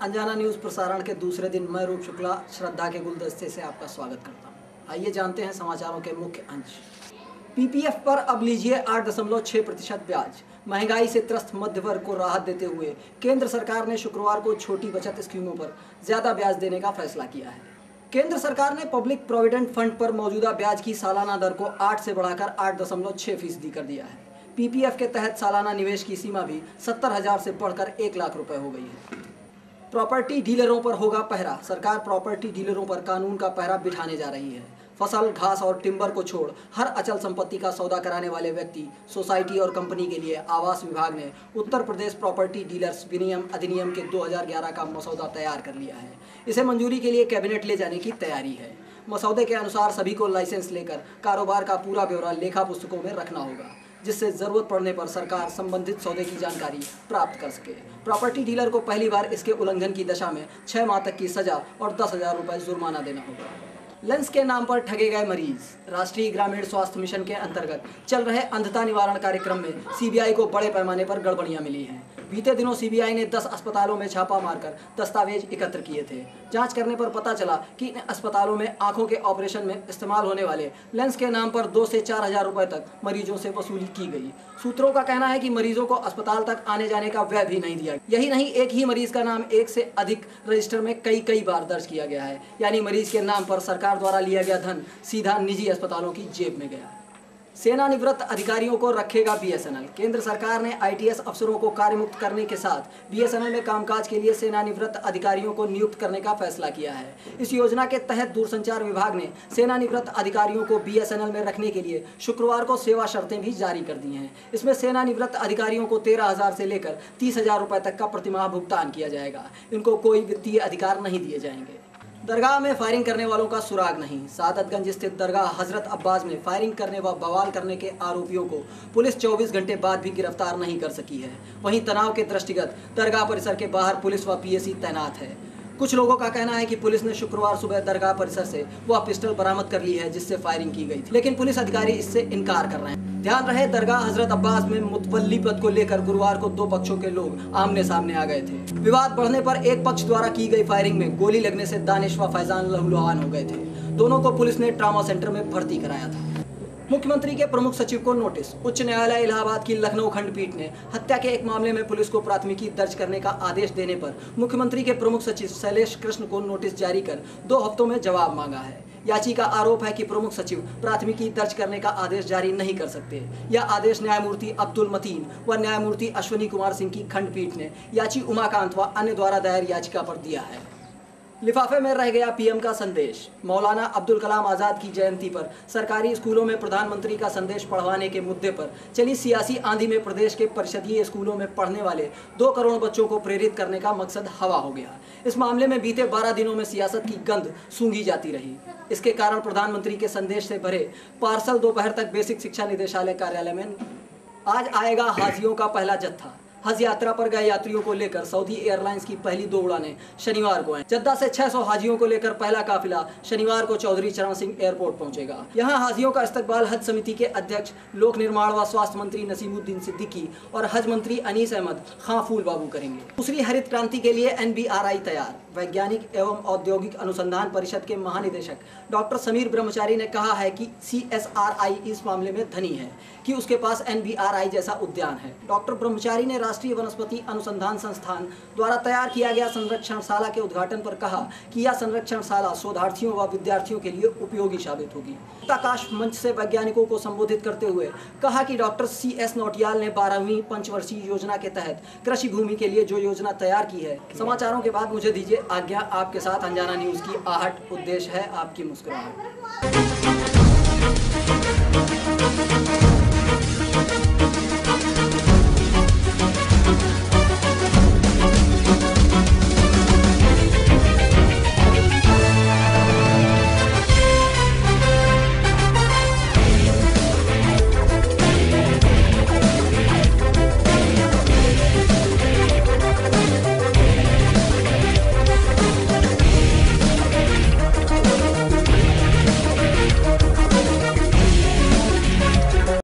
अंजाना news प्रसारण के दूसरे दिन मैं रूप शुक्ला श्रद्धा के गुलदस्ते से आपका स्वागत करता हूं। आइए जानते हैं समाचारों के मुख्य अंश। पीपीएफ पर अब लीजिए 8.6% ब्याज। महंगाई से त्रस्त मध्य वर्ग को राहत देते हुए केंद्र सरकार ने शुक्रवार को छोटी बचत स्कीमों पर ज्यादा ब्याज देने का फैसला किया है। केंद्र सरकार ने पब्लिक प्रोविडेंट फंड पर मौजूदा ब्याज की सालाना दर को 8 से बढ़ाकर 8.6% कर दिया है। पीपीएफ के तहत सालाना निवेश की सीमा भी 70,000 से बढ़कर 1 लाख रुपए हो गई है। प्रॉपर्टी डीलरों पर होगा पहरा। सरकार प्रॉपर्टी डीलरों पर कानून का पहरा बिठाने जा रही है। फसल, घास और टिम्बर को छोड़ हर अचल संपत्ति का सौदा कराने वाले व्यक्ति, सोसाइटी और कंपनी के लिए आवास विभाग ने उत्तर प्रदेश प्रॉपर्टी डीलर्स विनियम अधिनियम के 2011 का मसौदा तैयार कर लिया है। इसे मंजूरी के लिए कैबिनेट ले जाने की तैयारी है। मसौदे के अनुसार सभी को लाइसेंस लेकर कारोबार का पूरा ब्यौरा लेखा पुस्तकों में रखना होगा, जिससे जरूरत पड़ने पर सरकार संबंधित सौदे की जानकारी प्राप्त कर सके। प्रॉपर्टी डीलर को पहली बार इसके उल्लंघन की दशा में 6 माह तक की सजा और 10,000 रुपये जुर्माना देना होगा। लेंस के नाम पर ठगे गए मरीज। राष्ट्रीय ग्रामीण स्वास्थ्य मिशन के अंतर्गत चल रहे अंधता निवारण कार्यक्रम में सीबीआई को बड़े पैमाने पर गड़बड़ियां मिली हैं। बीते दिनों सीबीआई ने 10 अस्पतालों में छापा मारकर दस्तावेज एकत्र किए थे। जांच करने पर पता चला कि इन अस्पतालों में आंखों के ऑपरेशन में इस्तेमाल होने वाले लेंस के नाम पर 2 से 4,000 रुपए तक मरीजों से वसूली की गई। सूत्रों का कहना है कि मरीजों को अस्पताल तक आने जाने का व्यय भी नहीं दिया। यही नहीं, एक ही मरीज का नाम एक से अधिक रजिस्टर में कई बार दर्ज किया गया है। यानी मरीज के नाम पर सरकार द्वारा लिया गया धन सीधा निजी अस्पतालों की जेब में गया। सेनानिवृत्त अधिकारियों को रखेगा बीएसएनएल। केंद्र सरकार ने आईटीएस अफसरों को कार्यमुक्त करने के साथ बीएसएनएल में कामकाज के लिए सेनानिवृत्त अधिकारियों को नियुक्त करने का फैसला किया है। इस योजना के तहत दूरसंचार विभाग ने सेनानिवृत्त अधिकारियों को बीएसएनएल में रखने के लिए शुक्रवार को सेवा शर्तें भी जारी कर दी हैं। इसमें सेनानिवृत्त अधिकारियों को 13,000 से लेकर 30,000 रुपये तक का प्रतिमाह भुगतान किया जाएगा। इनको कोई वित्तीय अधिकार नहीं दिए जाएंगे। दरगाह में फायरिंग करने वालों का सुराग नहीं। सादतगंज स्थित दरगाह हजरत अब्बास में फायरिंग करने व बवाल करने के आरोपियों को पुलिस 24 घंटे बाद भी गिरफ्तार नहीं कर सकी है। वहीं तनाव के दृष्टिगत दरगाह परिसर के बाहर पुलिस व पीएसी तैनात है। कुछ लोगों का कहना है कि पुलिस ने शुक्रवार सुबह दरगाह परिसर से वह पिस्टल बरामद कर ली है जिससे फायरिंग की गई थी, लेकिन पुलिस अधिकारी इससे इनकार कर रहे हैं। ध्यान रहे, दरगाह हजरत अब्बास में मुतवल्ली पद को लेकर गुरुवार को 2 पक्षों के लोग आमने सामने आ गए थे। विवाद बढ़ने पर एक पक्ष द्वारा की गई फायरिंग में गोली लगने से दानिश व फैजान लहूलुहान हो गए थे। दोनों को पुलिस ने ट्रामा सेंटर में भर्ती कराया था। मुख्यमंत्री के प्रमुख सचिव को नोटिस। उच्च न्यायालय इलाहाबाद की लखनऊ खंडपीठ ने हत्या के एक मामले में पुलिस को प्राथमिकी दर्ज करने का आदेश देने पर मुख्यमंत्री के प्रमुख सचिव शैलेश कृष्ण को नोटिस जारी कर 2 हफ्तों में जवाब मांगा है। याची का आरोप है कि प्रमुख सचिव प्राथमिकी दर्ज करने का आदेश जारी नहीं कर सकते। यह आदेश न्यायमूर्ति अब्दुल मतीन व न्यायमूर्ति अश्विनी कुमार सिंह की खंडपीठ ने याची उमाकांत व अन्य द्वारा दायर याचिका पर दिया है। लिफाफे में रह गया पीएम का संदेश। मौलाना अब्दुल कलाम आज़ाद की जयंती पर सरकारी स्कूलों में प्रधानमंत्री का संदेश पढ़वाने के मुद्दे पर चली सियासी आंधी में प्रदेश के परिषदीय स्कूलों में पढ़ने वाले 2 करोड़ बच्चों को प्रेरित करने का मकसद हवा हो गया। इस मामले में बीते 12 दिनों में सियासत की गंध सूंघी जाती रही। इसके कारण प्रधानमंत्री के संदेश से भरे पार्सल दोपहर तक बेसिक शिक्षा निदेशालय कार्यालय में आज आएगा हाजियों का पहला जत्था। हज यात्रा पर गए यात्रियों को लेकर सऊदी एयरलाइंस की पहली 2 उड़ानें शनिवार को हैं। जद्दा से 600 हाजियों को लेकर पहला काफिला शनिवार को चौधरी चरण सिंह एयरपोर्ट पहुंचेगा। यहां हाजियों का इस्तकबाल हज समिति के अध्यक्ष लोक निर्माण व स्वास्थ्य मंत्री नसीमुद्दीन सिद्दीकी और हज मंत्री अनीस अहमद खां फूल बाबू करेंगे। दूसरी हरित क्रांति के लिए एनबीआरआई तैयार। वैज्ञानिक एवं औद्योगिक अनुसंधान परिषद के महानिदेशक डॉक्टर समीर ब्रह्मचारी ने कहा है कि सीएसआरआई इस मामले में धनी है कि उसके पास एनबीआरआई जैसा उद्यान है। डॉक्टर ब्रह्मचारी ने राष्ट्रीय वनस्पति अनुसंधान संस्थान द्वारा तैयार किया गया संरक्षणशाला के उद्घाटन पर कहा कि यह संरक्षणशाला शोधार्थियों व विद्यार्थियों के लिए उपयोगी साबित होगी। आकाश मंच से वैज्ञानिकों को संबोधित करते हुए कहा कि डॉक्टर CS नौटियाल ने 12वीं पंचवर्षीय योजना के तहत कृषि भूमि के लिए जो योजना तैयार की है। समाचारों के बाद मुझे दीजिए आज्ञा। आपके साथ अंजाना न्यूज़ की आहट, उद्देश्य है आपकी मुस्कुराहट।